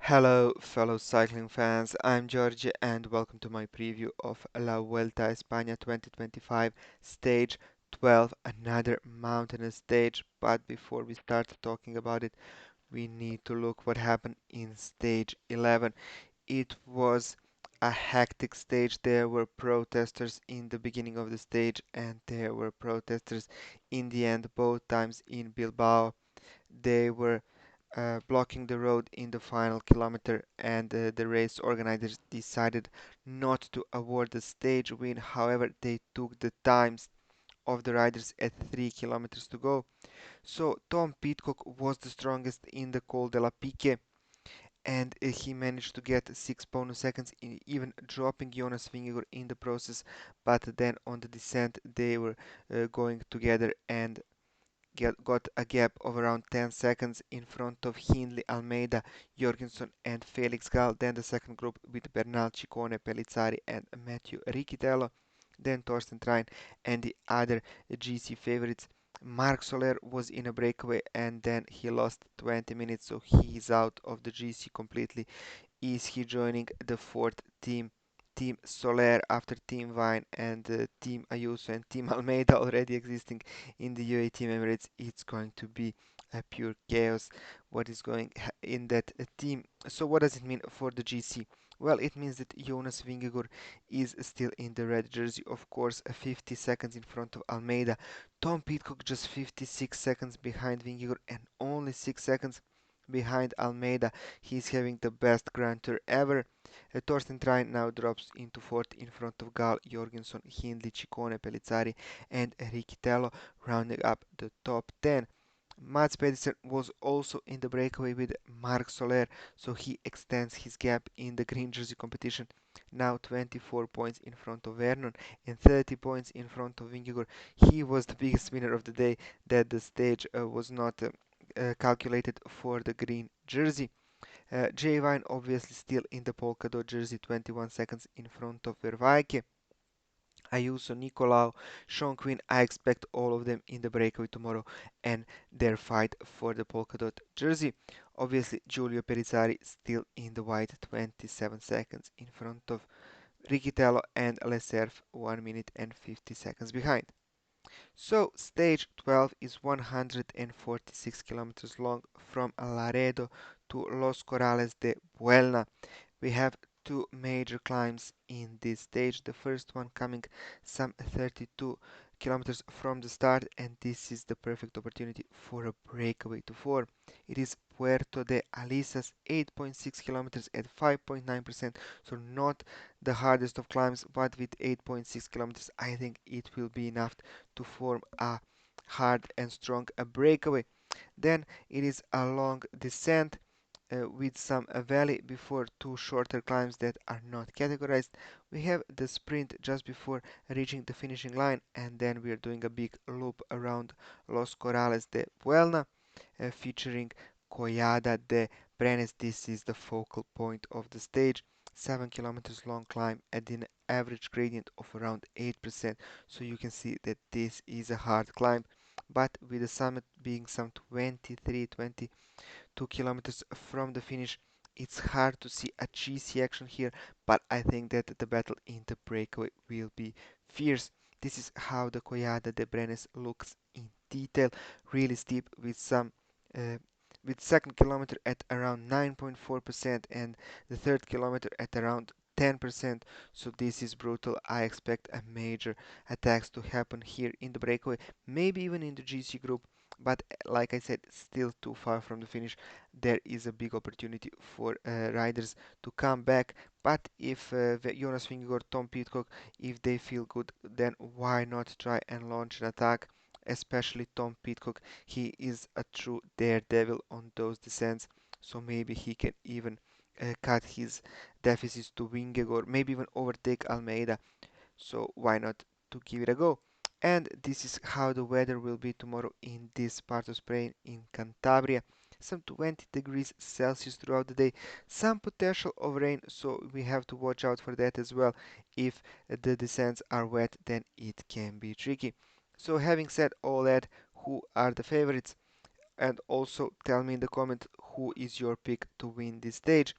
Hello, fellow cycling fans. I'm George, and welcome to my preview of La Vuelta a España 2025 Stage 12, another mountainous stage. But before we start talking about it, we need to look what happened in Stage 11. It was a hectic stage. There were protesters in the beginning of the stage, and there were protesters in the end, both times in Bilbao. They were blocking the road in the final kilometer, and the race organizers decided not to award the stage win. However, they took the times of the riders at 3 kilometers to go. So Tom Pidcock was the strongest in the Col de la Pique, and he managed to get 6 bonus seconds, even dropping Jonas Vingegaard in the process. But then on the descent, they were going together and got a gap of around 10 seconds in front of Hindley, Almeida, Jorgensen and Felix Gall. Then the second group with Bernal, Ciccone, Pellizzari and Matthew Riccitello. Then Torsten Trein and the other GC favorites. Marc Soler was in a breakaway and then he lost 20 minutes, so he is out of the GC completely. Is he joining the fourth team, Team Soler, after Team Vine and Team Ayuso and Team Almeida already existing in the UAE Team Emirates? It's going to be a pure chaos what is going in that team. So what does it mean for the GC? Well, it means that Jonas Vingegaard is still in the red jersey, of course, 50 seconds in front of Almeida. Tom Pidcock just 56 seconds behind Vingegaard and only 6 seconds behind Almeida. He's having the best Grand Tour ever. Torsten Trein now drops into fourth in front of Gall, Jorgensen, Hindley, Ciccone, Pellizzari and Riccitello, rounding up the top 10. Mats Pedersen was also in the breakaway with Marc Soler, so he extends his gap in the green jersey competition. Now 24 points in front of Vernon and 30 points in front of Vingegaard. He was the biggest winner of the day, that the stage was not calculated for the green jersey. J Vine obviously still in the polka dot jersey, 21 seconds in front of Vervaeke. Ayuso, Nicolau, Sean Quinn, I expect all of them in the breakaway tomorrow and their fight for the polka dot jersey. Obviously, Giulio Perizzari still in the white, 27 seconds in front of Riccitello and Leserf, 1 minute and 50 seconds behind. So, stage 12 is 146 kilometers long from Laredo to Los Corrales de Buelna. We have two major climbs in this stage. The first one coming some 32 kilometers from the start, and this is the perfect opportunity for a breakaway to form. It is Puerto de Alisas, 8.6 kilometers at 5.9%, so not the hardest of climbs, but with 8.6 kilometers, I think it will be enough to form a hard and strong breakaway. Then it is a long descent with some valley before two shorter climbs that are not categorized. We have the sprint just before reaching the finishing line, and then we are doing a big loop around Los Corrales de Buelna, featuring Collada de Brenes. This is the focal point of the stage. 7 kilometers long climb at an average gradient of around 8%, so you can see that this is a hard climb, but with the summit being some 2 kilometers from the finish, it's hard to see a cheesy action here, but I think that the battle in the breakaway will be fierce. This is how the Collada de Brenes looks in detail, really steep with some uh, with second kilometer at around 9.4% and the third kilometer at around 10%. So this is brutal. I expect a major attacks to happen here in the breakaway, maybe even in the GC group, but like I said, still too far from the finish. There is a big opportunity for riders to come back. But if Jonas Vingegaard, Tom Pidcock, if they feel good, then why not try and launch an attack? Especially Tom Pidcock, he is a true daredevil on those descents, so maybe he can even cut his deficits to Vingegaard, maybe even overtake Almeida. So why not to give it a go? And this is how the weather will be tomorrow in this part of Spain, in Cantabria. Some 20 degrees Celsius throughout the day, some potential of rain, so we have to watch out for that as well. If the descents are wet, then it can be tricky. So having said all that, who are the favorites? and also tell me in the comment who is your pick to win this stage.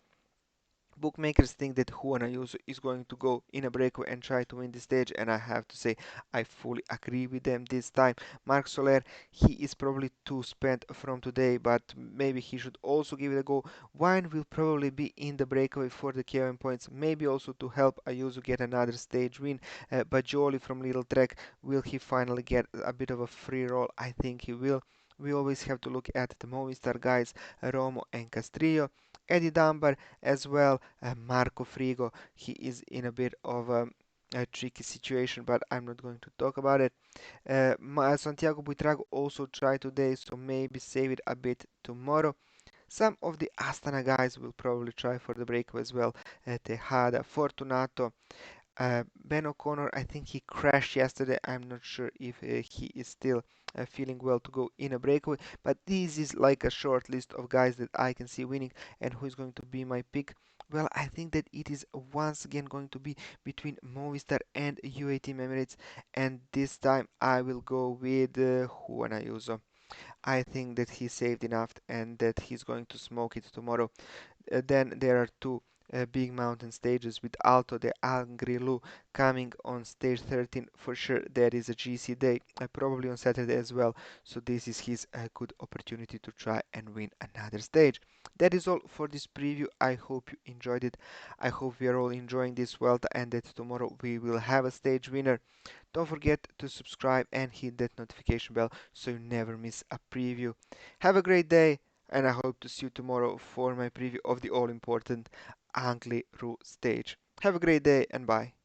Bookmakers think that Juan Ayuso is going to go in a breakaway and try to win the stage, and I have to say I fully agree with them this time. Marc Soler, he is probably too spent from today, but maybe he should also give it a go. Wine will probably be in the breakaway for the KOM points, maybe also to help Ayuso get another stage win. But Jolie from Little Trek, will he finally get a bit of a free roll? I think he will. We always have to look at the Movistar guys, Romo and Castrillo. Eddie Dunbar as well. Marco Frigo, he is in a bit of a tricky situation, but I'm not going to talk about it. Santiago Buitrago also tried today, so maybe save it a bit tomorrow. Some of the Astana guys will probably try for the breakaway as well. Tejada, Fortunato, Ben O'Connor, I think he crashed yesterday. I'm not sure if he is still feeling well to go in a breakaway, but this is like a short list of guys that I can see winning. And who is going to be my pick? Well, I think that it is once again going to be between Movistar and UAE Team Emirates, and this time I will go with Juan Ayuso. I think that he saved enough and that he's going to smoke it tomorrow. Then there are two big mountain stages with Alto de Angrilu coming on stage 13. For sure, there is a GC day, probably on Saturday as well. So this is his good opportunity to try and win another stage. That is all for this preview. I hope you enjoyed it. I hope we are all enjoying this Vuelta and that tomorrow we will have a stage winner. Don't forget to subscribe and hit that notification bell so you never miss a preview. Have a great day, and I hope to see you tomorrow for my preview of the all important Angli Ru stage. Have a great day and bye.